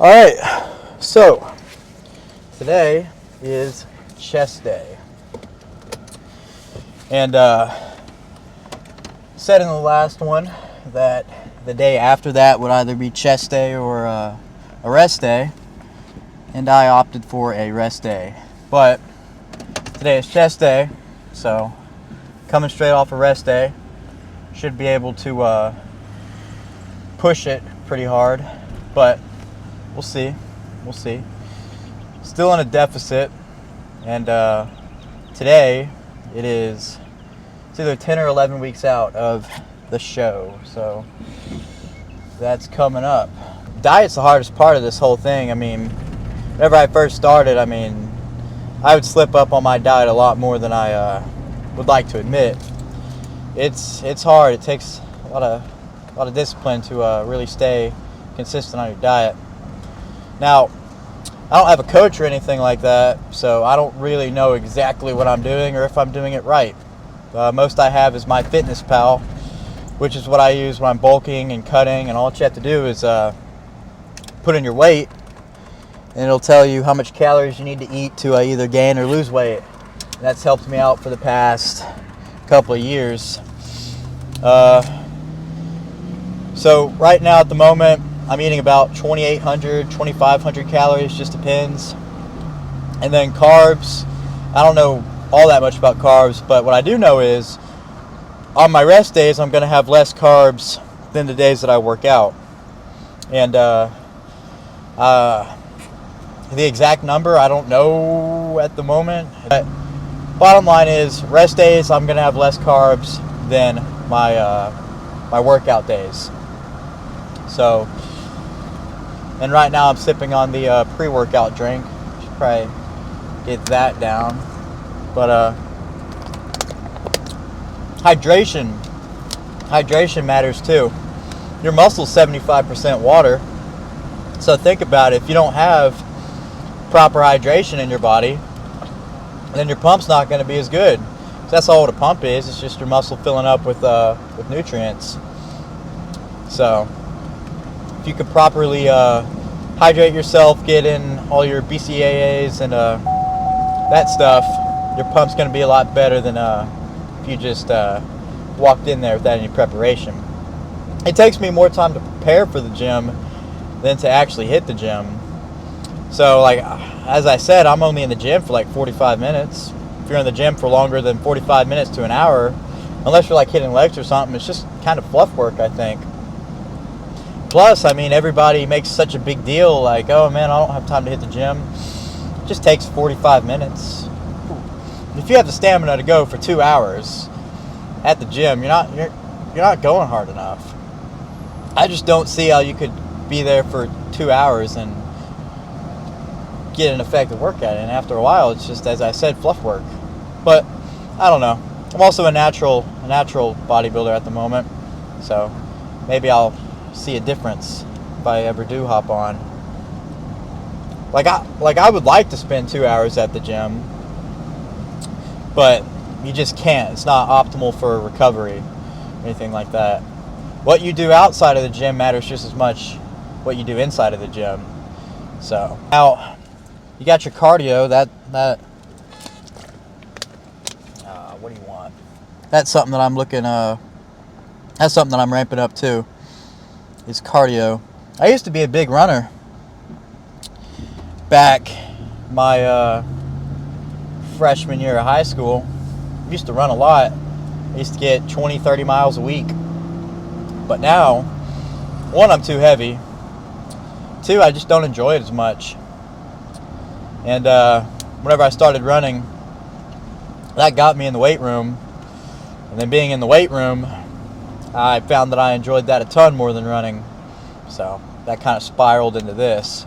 All right, so today is chest day, and said in the last one that the day after that would either be chest day or a rest day, and I opted for a rest day. But today is chest day, so coming straight off a rest day, should be able to push it pretty hard, but we'll see. Still in a deficit, and today it's either 10 or 11 weeks out of the show, so that's coming up. Diet's the hardest part of this whole thing. I mean, whenever I first started, I would slip up on my diet a lot more than I would like to admit. It's hard. It takes a lot of discipline to really stay consistent on your diet. Now, I don't have a coach or anything like that, so I don't really know exactly what I'm doing or if I'm doing it right. Most I have is MyFitnessPal, which is what I use when I'm bulking and cutting, and all you have to do is put in your weight, and it'll tell you how much calories you need to eat to either gain or lose weight. And that's helped me out for the past couple of years. So right now at the moment, I'm eating about 2,800, 2,500 calories, just depends. And then carbs, I don't know all that much about carbs, but what I do know is on my rest days, I'm going to have less carbs than the days that I work out. And the exact number, I don't know at the moment. But bottom line is, rest days, I'm going to have less carbs than my workout days. So, and right now I'm sipping on the pre-workout drink. Should probably get that down. But hydration matters too. Your muscle's 75% water. So think about it. If you don't have proper hydration in your body, then your pump's not going to be as good. So that's all what a pump is. It's just your muscle filling up with nutrients. So if you could properly hydrate yourself, get in all your BCAAs and that stuff, your pump's going to be a lot better than if you just walked in there without any preparation. It takes me more time to prepare for the gym than to actually hit the gym. So, like, as I said, I'm only in the gym for like 45 minutes. If you're in the gym for longer than 45 minutes to an hour, unless you're like hitting legs or something, it's just kind of fluff work, I think. Plus, I mean, everybody makes such a big deal, like, oh man, I don't have time to hit the gym. It just takes 45 minutes. If you have the stamina to go for 2 hours at the gym, you're not going hard enough. I just don't see how you could be there for 2 hours and get an effective workout. And after a while, it's just, as I said, fluff work. But I don't know. I'm also a natural bodybuilder at the moment, so maybe I'll see a difference if I ever do hop on. Like I would like to spend 2 hours at the gym, but you just can't. It's not optimal for recovery or anything like that. What you do outside of the gym matters just as much what you do inside of the gym. So now you got your cardio. What do you want? That's something that I'm looking. That's something that I'm ramping up too. Is cardio. I used to be a big runner back my freshman year of high school. I used to run a lot. I used to get 20, 30 miles a week. But now, one, I'm too heavy. Two, I just don't enjoy it as much. And whenever I started running, that got me in the weight room. And then being in the weight room, I found that I enjoyed that a ton more than running. So that kind of spiraled into this.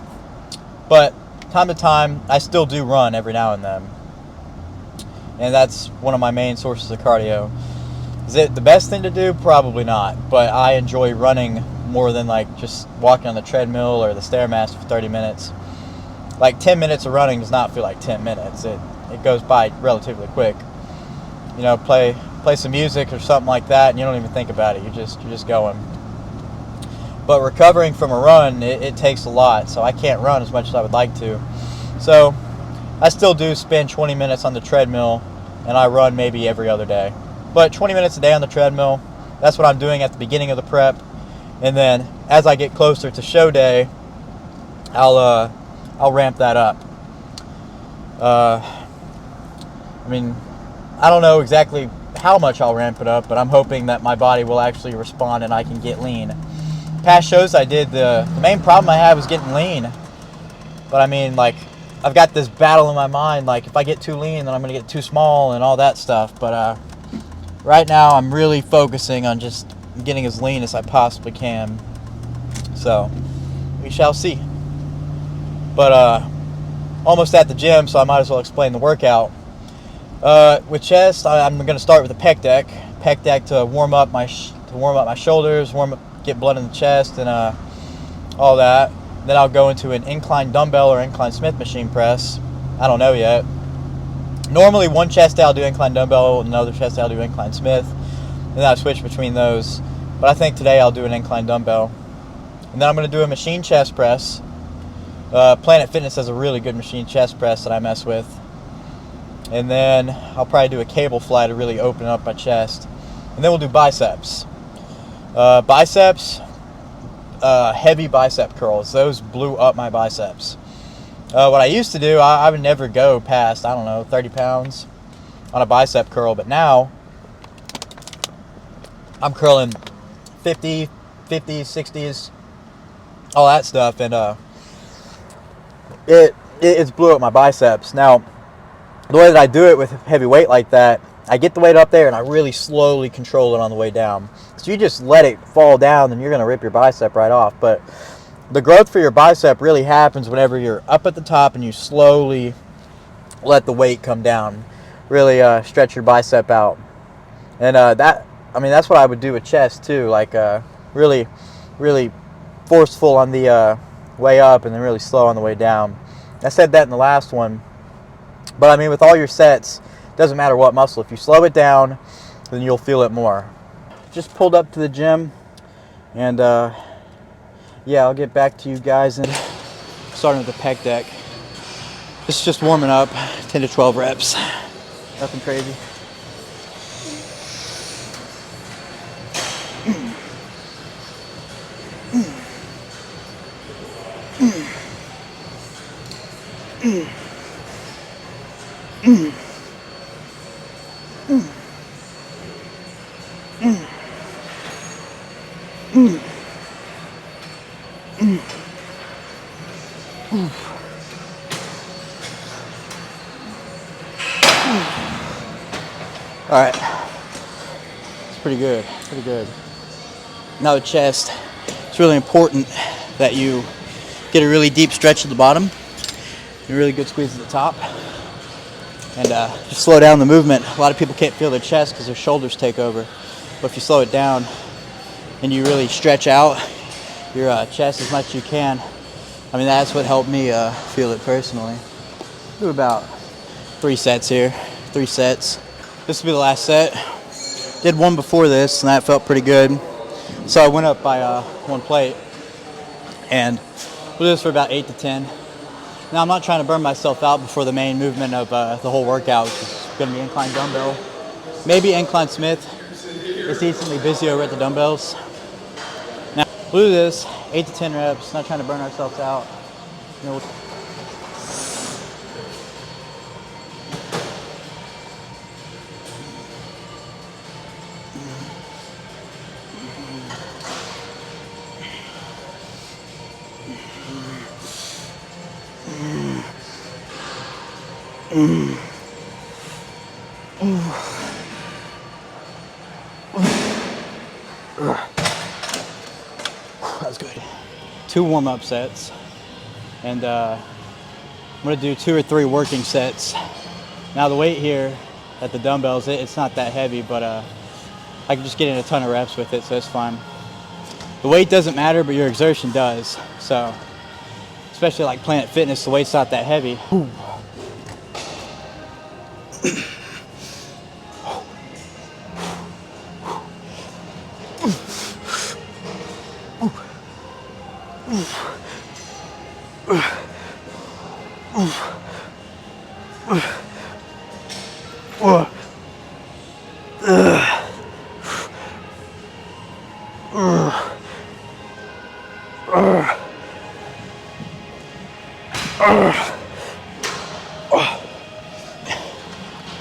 But time to time, I still do run every now and then. And that's one of my main sources of cardio. Is it the best thing to do? Probably not. But I enjoy running more than like just walking on the treadmill or the Stairmaster for 30 minutes. Like 10 minutes of running does not feel like 10 minutes. It goes by relatively quick. You know, play some music or something like that, and you don't even think about it. You're just going. But recovering from a run, it takes a lot, so I can't run as much as I would like to. So I still do spend 20 minutes on the treadmill, and I run maybe every other day. But 20 minutes a day on the treadmill, that's what I'm doing at the beginning of the prep. And then as I get closer to show day, I'll ramp that up. I mean, I don't know exactly how much I'll ramp it up, but I'm hoping that my body will actually respond and I can get lean. Past shows I did, the main problem I had was getting lean. But I mean, like, I've got this battle in my mind, like, if I get too lean, then I'm going to get too small and all that stuff. But right now, I'm really focusing on just getting as lean as I possibly can. So, we shall see. But almost at the gym, so I might as well explain the workout. With chest, I'm going to start with the pec deck. Pec deck to warm up my shoulders, get blood in the chest, and all that. Then I'll go into an incline dumbbell or incline Smith machine press. I don't know yet. Normally, one chest day I'll do incline dumbbell, another chest day I'll do incline Smith, and then I switch between those. But I think today I'll do an incline dumbbell. And then I'm going to do a machine chest press. Planet Fitness has a really good machine chest press that I mess with. And then I'll probably do a cable fly to really open up my chest. And then we'll do biceps. Biceps, heavy bicep curls. Those blew up my biceps. What I used to do, I would never go past, 30 pounds on a bicep curl. But now, I'm curling 50, 50s, 60s, all that stuff. And it's blew up my biceps. Now, the way that I do it with heavy weight like that, I get the weight up there and I really slowly control it on the way down. So you just let it fall down and you're going to rip your bicep right off. But the growth for your bicep really happens whenever you're up at the top and you slowly let the weight come down. Really stretch your bicep out. And that's what I would do with chest too. Like really, really forceful on the way up and then really slow on the way down. I said that in the last one. But I mean, with all your sets, doesn't matter what muscle. If you slow it down, then you'll feel it more. Just pulled up to the gym, and yeah, I'll get back to you guys. And starting with the pec deck. This is just warming up, 10 to 12 reps. Nothing crazy. All right, it's pretty good, pretty good. Now the chest, it's really important that you get a really deep stretch at the bottom, and a really good squeeze at the top, and just slow down the movement. A lot of people can't feel their chest because their shoulders take over, but if you slow it down and you really stretch out your chest as much as you can, I mean, that's what helped me feel it personally. Do about 3 sets here, 3 sets. This will be the last set. Did one before this, and that felt pretty good. So I went up by 1 plate, and we'll do this for about 8 to 10. Now I'm not trying to burn myself out before the main movement of the whole workout, which is going to be incline dumbbell, maybe incline Smith. It's decently busy over at the dumbbells. Now we'll do this 8 to 10 reps. Not trying to burn ourselves out. You know, That's good. 2 warm-up sets, and I'm going to do 2 or 3 working sets. Now the weight here at the dumbbells, it's not that heavy, but I can just get in a ton of reps with it, so it's fine. The weight doesn't matter, but your exertion does. So, especially like Planet Fitness, the weight's not that heavy. Ooh. That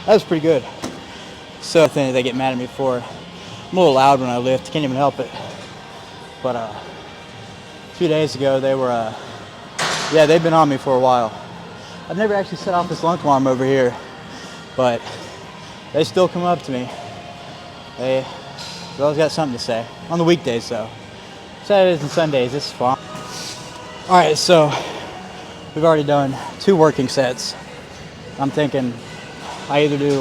was pretty good. So I think they get mad at me for. I'm a little loud when I lift. Can't even help it. But a few days ago they were, yeah, they've been on me for a while. I've never actually set off this lunge alarm over here, but they still come up to me. They always got something to say. On the weekdays though. Saturdays and Sundays, it's fun. All right, so we've already done 2 working sets. I'm thinking I either do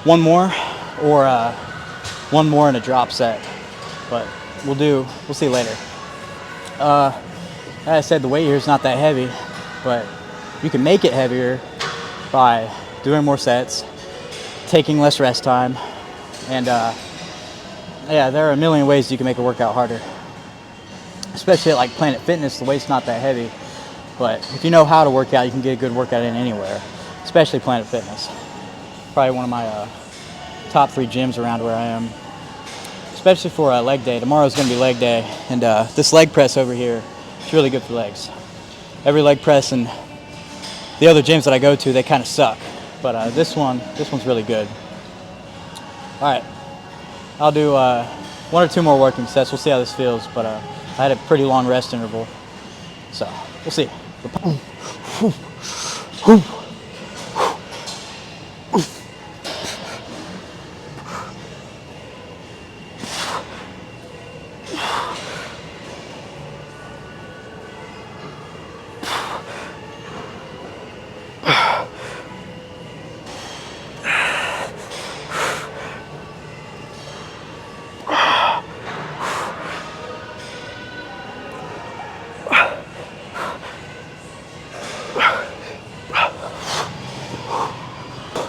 one more or one more in a drop set, but we'll see later. As I said, the weight here is not that heavy, but you can make it heavier by doing more sets, taking less rest time, and yeah, there are a million ways you can make a workout harder. Especially at like Planet Fitness, the weight's not that heavy, but if you know how to work out, you can get a good workout in anywhere, especially Planet Fitness. Probably one of my top 3 gyms around where I am, especially for leg day. Tomorrow's going to be leg day, and this leg press over here is really good for legs. Every leg press in the other gyms that I go to, they kind of suck, but this one's really good. All right, I'll do 1 or 2 more working sets. We'll see how this feels, but I had a pretty long rest interval, so we'll see.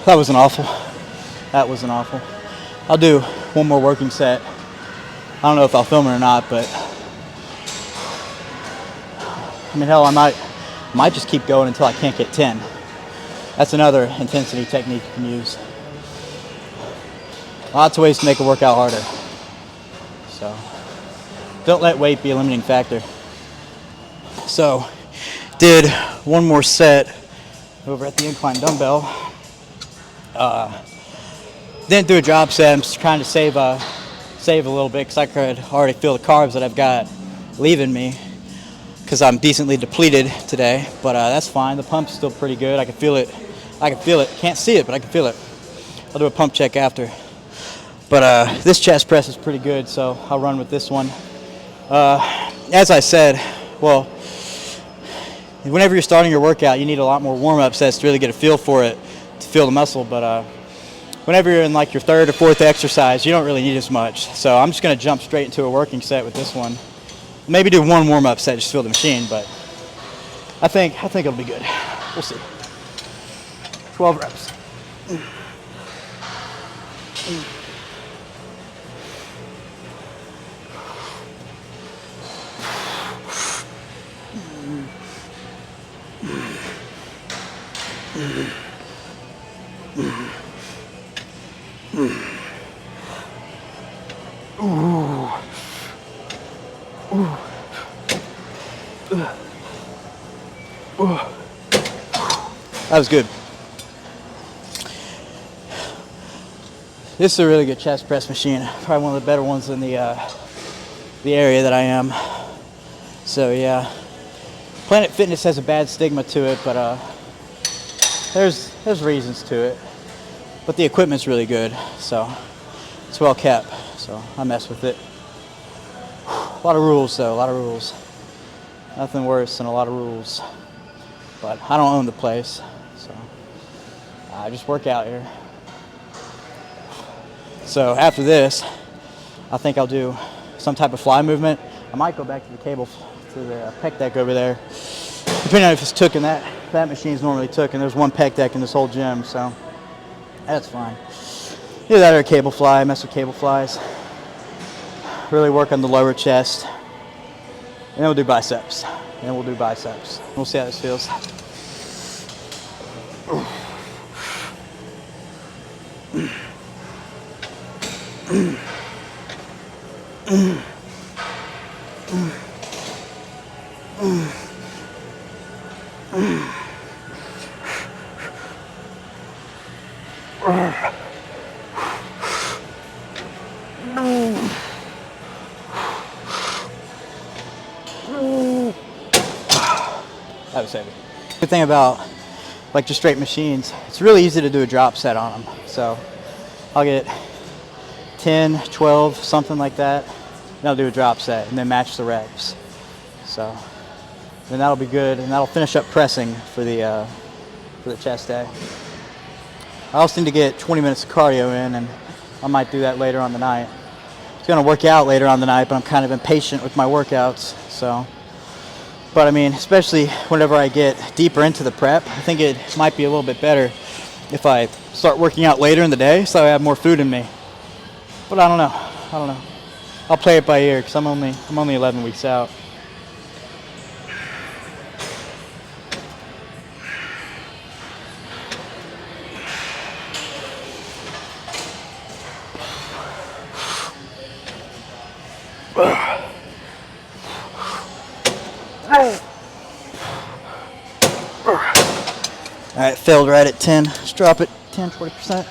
That wasn't awful. That wasn't awful. I'll do 1 more working set. I don't know if I'll film it or not, but I mean, hell, I might just keep going until I can't get 10. That's another intensity technique you can use. Lots of ways to make a workout harder. So don't let weight be a limiting factor. So did 1 more set over at the incline dumbbell. Didn't do a drop set. I'm just trying to save a little bit because I could already feel the carbs that I've got leaving me because I'm decently depleted today. But that's fine. The pump's still pretty good. I can feel it. Can't see it, but I can feel it. I'll do a pump check after. But this chest press is pretty good, so I'll run with this one. As I said, well, whenever you're starting your workout, you need a lot more warm-up sets to really get a feel for it, to feel the muscle. But whenever you're in like your 3rd or 4th exercise, you don't really need as much. So I'm just going to jump straight into a working set with this one. Maybe do 1 warm-up set just to feel the machine, but I think it'll be good. We'll see. 12 reps. That was good. This is a really good chest press machine. Probably one of the better ones in the area that I am. So yeah, Planet Fitness has a bad stigma to it, but there's reasons to it. But the equipment's really good, so it's well kept. So I mess with it. A lot of rules though, a lot of rules. Nothing worse than a lot of rules. But I don't own the place, so I just work out here. So after this, I think I'll do some type of fly movement. I might go back to the cable, to the pec deck over there. Depending on if it's took, and that machine's normally took, and there's 1 pec deck in this whole gym, so that's fine. Either that or a cable fly, mess with cable flies. Really work on the lower chest. And then we'll do biceps. and we'll do biceps. We'll see how this feels. That was heavy. Good thing about like just straight machines, it's really easy to do a drop set on them. So I'll get 10, 12, something like that, and I'll do a drop set and then match the reps. So then that'll be good, and that'll finish up pressing for the chest day. I also need to get 20 minutes of cardio in, and I might do that later on the night. I was gonna work out later on the night, but I'm kind of impatient with my workouts, so. But I mean, especially whenever I get deeper into the prep, I think it might be a little bit better if I start working out later in the day so I have more food in me. But I don't know. I'll play it by ear because I'm only 11 weeks out. All right, failed right at 10. Let's drop it 10, 20%.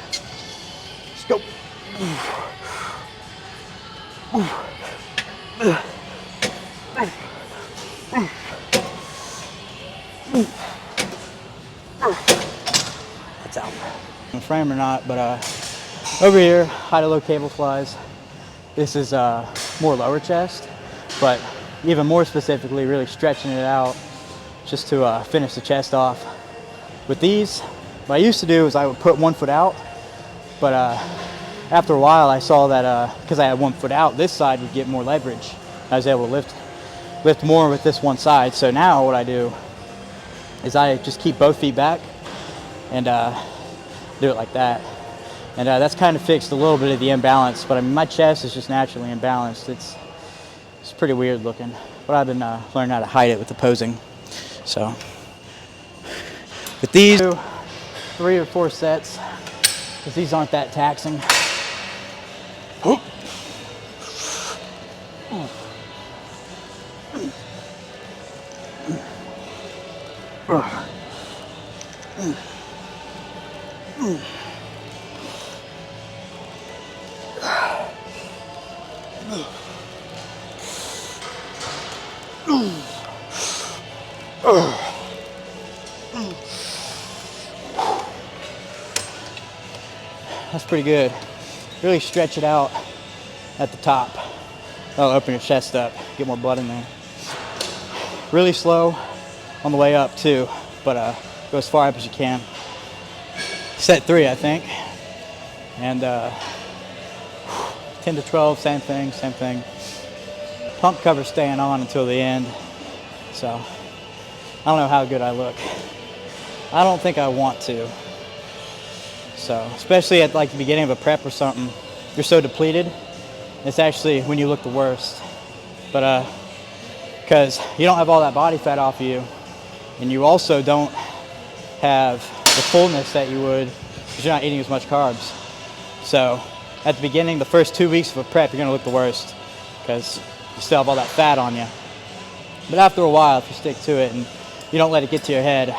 Let's go. That's out. In the frame or not, but over here, high to low cable flies. This is more lower chest, but even more specifically, really stretching it out just to finish the chest off. With these, what I used to do is I would put 1 foot out, but after a while I saw that because I had 1 foot out, this side would get more leverage. I was able to lift more with this one side. So now what I do is I just keep both feet back and do it like that. And that's kind of fixed a little bit of the imbalance, but I mean, my chest is just naturally imbalanced. It's pretty weird looking, but I've been learning how to hide it with the posing. So with these 3 or 4 sets, because these aren't that taxing. That's pretty good. Really stretch it out at the top. That'll open your chest up, get more blood in there. Really slow on the way up too, but go as far up as you can. Set 3, I think. And 10 to 12, same thing. Pump cover staying on until the end. So I don't know how good I look. I don't think I want to. So, especially at like the beginning of a prep or something, you're so depleted, it's actually when you look the worst. But because you don't have all that body fat off of you, and you also don't have the fullness that you would because you're not eating as much carbs. So at the beginning, the first 2 weeks of a prep, you're gonna look the worst because you still have all that fat on you. But after a while, if you stick to it and you don't let it get to your head,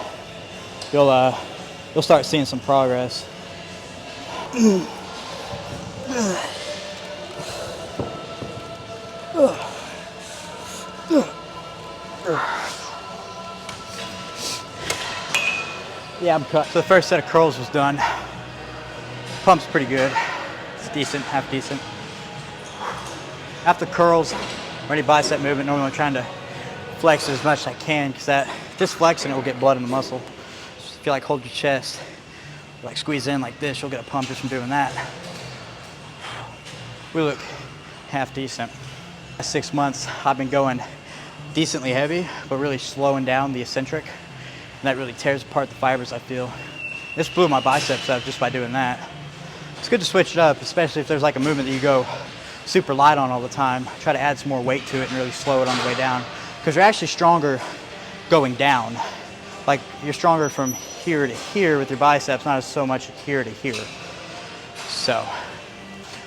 you'll start seeing some progress. Yeah, I'm cut. So the first set of curls was done. Pump's pretty good. It's decent, half decent. After curls, or any bicep movement, normally I'm trying to flex it as much as I can because that just flexing it will get blood in the muscle. So if you like hold your chest, like squeeze in like this, you'll get a pump just from doing that. We look half decent. Last 6 months, I've been going decently heavy, but really slowing down the eccentric. And that really tears apart the fibers, I feel. This blew my biceps up just by doing that. It's good to switch it up, especially if there's like a movement that you go super light on all the time. Try to add some more weight to it and really slow it on the way down, because you're actually stronger going down. Like you're stronger from here to here with your biceps, not as so much here to here. So,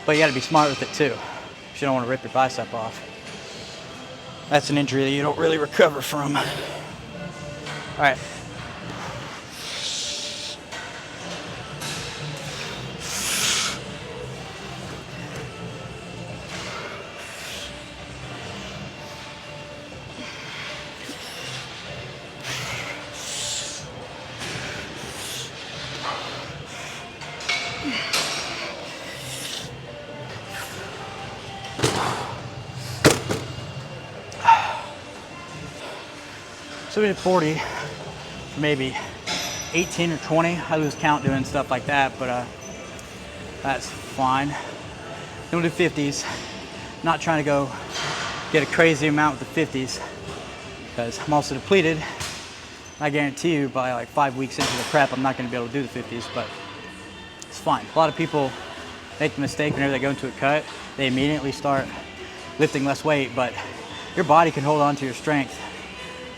but you gotta be smart with it too. You don't want to rip your bicep off. That's an injury that you don't really recover from. All right. So we did 40, maybe 18 or 20. I lose count doing stuff like that, but that's fine. Then we'll do 50s. Not trying to go get a crazy amount with the 50s because I'm also depleted. I guarantee you by like 5 weeks into the prep, I'm not going to be able to do the 50s, but it's fine. A lot of people make the mistake whenever they go into a cut, they immediately start lifting less weight, but your body can hold on to your strength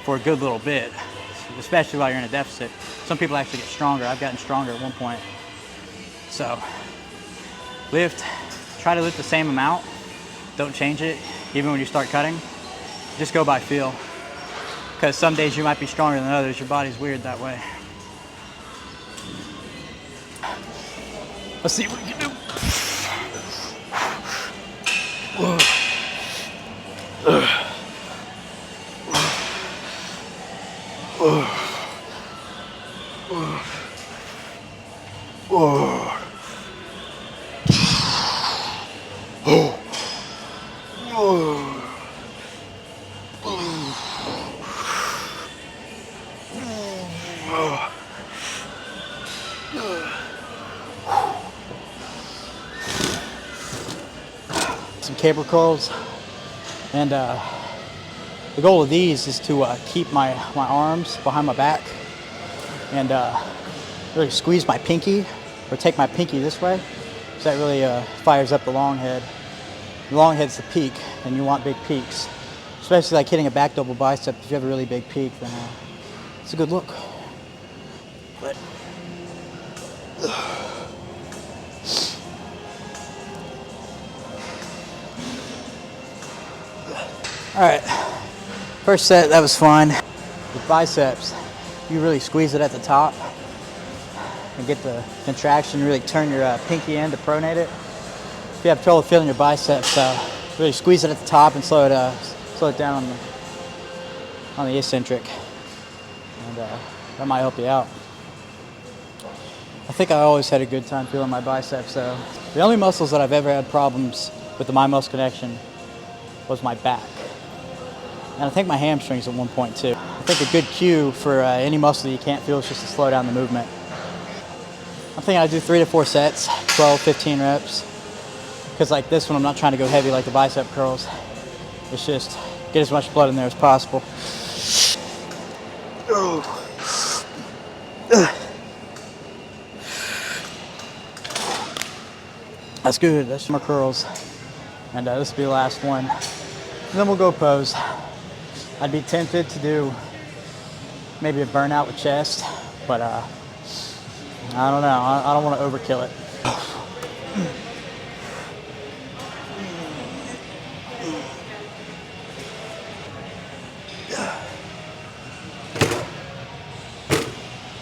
for a good little bit, especially while you're in a deficit. Some people actually get stronger. I've gotten stronger at one point. So try to lift the same amount. Don't change it, even when you start cutting. Just go by feel. Because some days you might be stronger than others. Your body's weird that way. Let's see what we can do. Some cable curls, and the goal of these is to keep my arms behind my back and really squeeze my pinky, or take my pinky this way, so that really fires up the long head. The long head's the peak, and you want big peaks, especially like hitting a back double bicep. If you have a really big peak, then it's a good look. But all right, first set, that was fine. With biceps, you really squeeze it at the top and get the contraction, really turn your pinky in to pronate it. If you have trouble feeling your biceps, really squeeze it at the top and slow it down on the eccentric, and that might help you out. I think I always had a good time feeling my biceps though. The only muscles that I've ever had problems with the mind-muscle connection was my back. And I think my hamstrings at one point too. I think a good cue for any muscle that you can't feel is just to slow down the movement. I'm thinking I do 3 to 4 sets, 12, 15 reps. Because like this one, I'm not trying to go heavy like the bicep curls. It's just get as much blood in there as possible. That's good, that's more curls. And this will be the last one. And then we'll go pose. I'd be tempted to do maybe a burnout with chest, but I don't know. I don't want to overkill it.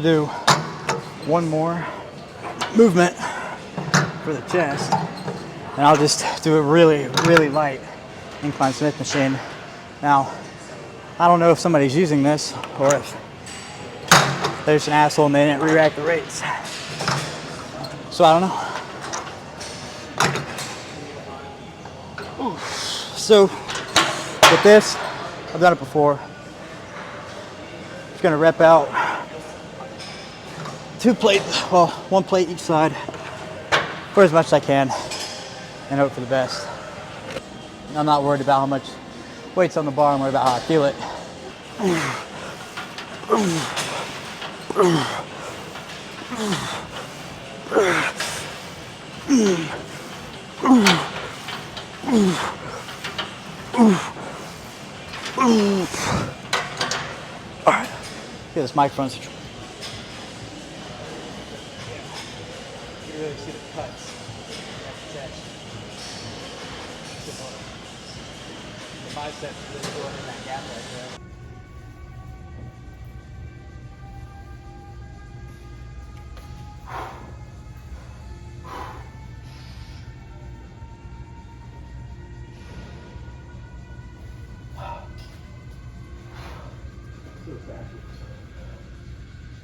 Do one more movement for the chest, and I'll just do a really, really light incline Smith machine. Now, I don't know if somebody's using this or if they're just an asshole and they didn't re-rack the rates. So I don't know. So with this, I've done it before. Just gonna rep out 2 plates, well, 1 plate each side for as much as I can and hope for the best. I'm not worried about how much weight's on the bar, I'm worried about how I feel it. All Look at this microphone. You really see the cuts. The bicep is really going in that gap right there.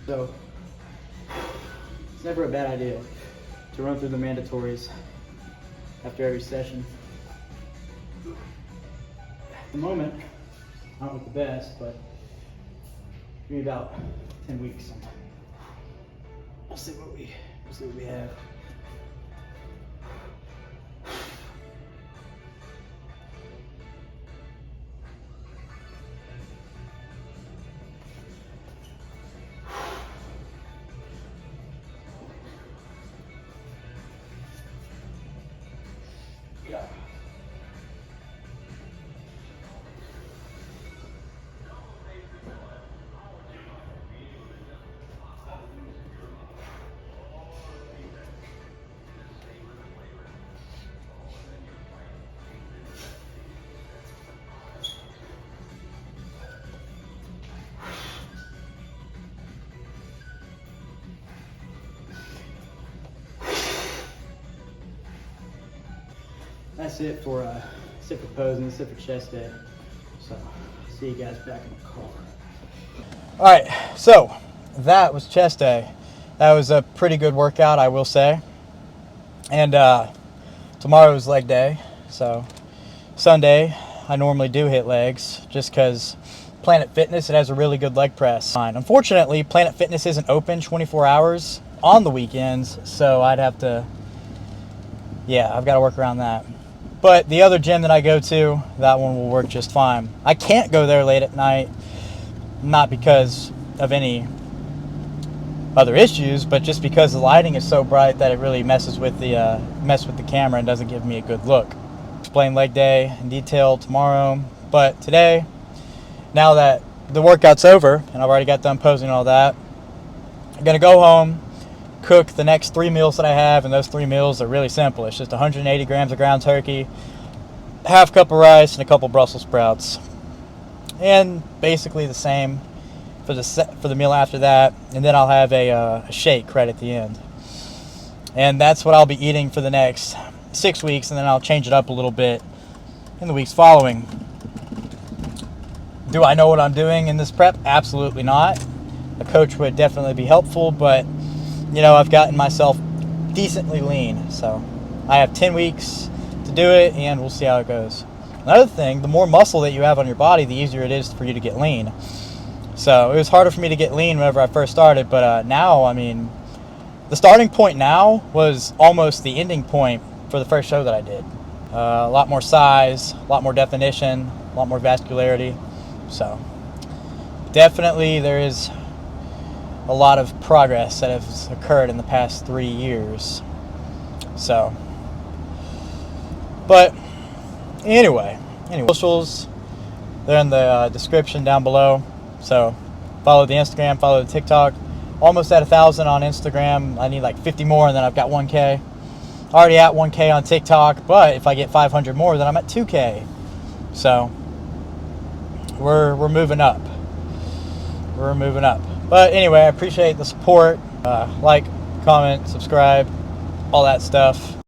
So, it's never a bad idea to run through the mandatories after every session. At the moment, not with the best, but maybe about 10 weeks. We'll see what we have. Yeah. That's it for posing, sit for chest day. So, see you guys back in the car. All right, so that was chest day. That was a pretty good workout, I will say. And tomorrow is leg day. So Sunday, I normally do hit legs just because Planet Fitness, it has a really good leg press. Unfortunately, Planet Fitness isn't open 24 hours on the weekends, so I'd have to, I've got to work around that. But the other gym that I go to, that one will work just fine. I can't go there late at night, not because of any other issues, but just because the lighting is so bright that it really messes with the camera and doesn't give me a good look. Explain leg day in detail tomorrow, but today, now that the workout's over and I've already got done posing and all that, I'm gonna go home, cook the next 3 meals that I have, and those 3 meals are really simple. It's just 180 grams of ground turkey, half cup of rice, and a couple Brussels sprouts, and basically the same for the meal after that. And then I'll have a shake right at the end, and that's what I'll be eating for the next 6 weeks, and then I'll change it up a little bit in the weeks following. Do I know what I'm doing in this prep? Absolutely not. A coach would definitely be helpful, but I've gotten myself decently lean, so I have 10 weeks to do it, and we'll see how it goes. Another thing, the more muscle that you have on your body, the easier it is for you to get lean. So it was harder for me to get lean whenever I first started, but now, the starting point now was almost the ending point for the first show that I did. A lot more size, a lot more definition, a lot more vascularity. So definitely there is a lot of progress that has occurred in the past 3 years. So, but anyway, socials, they're in the description down below. So follow the Instagram, follow the TikTok. Almost at 1,000 on Instagram. I need like 50 more, and then I've got 1K. Already at 1K on TikTok, but if I get 500 more, then I'm at 2K. So we're moving up. We're moving up. But anyway, I appreciate the support. Like, comment, subscribe, all that stuff.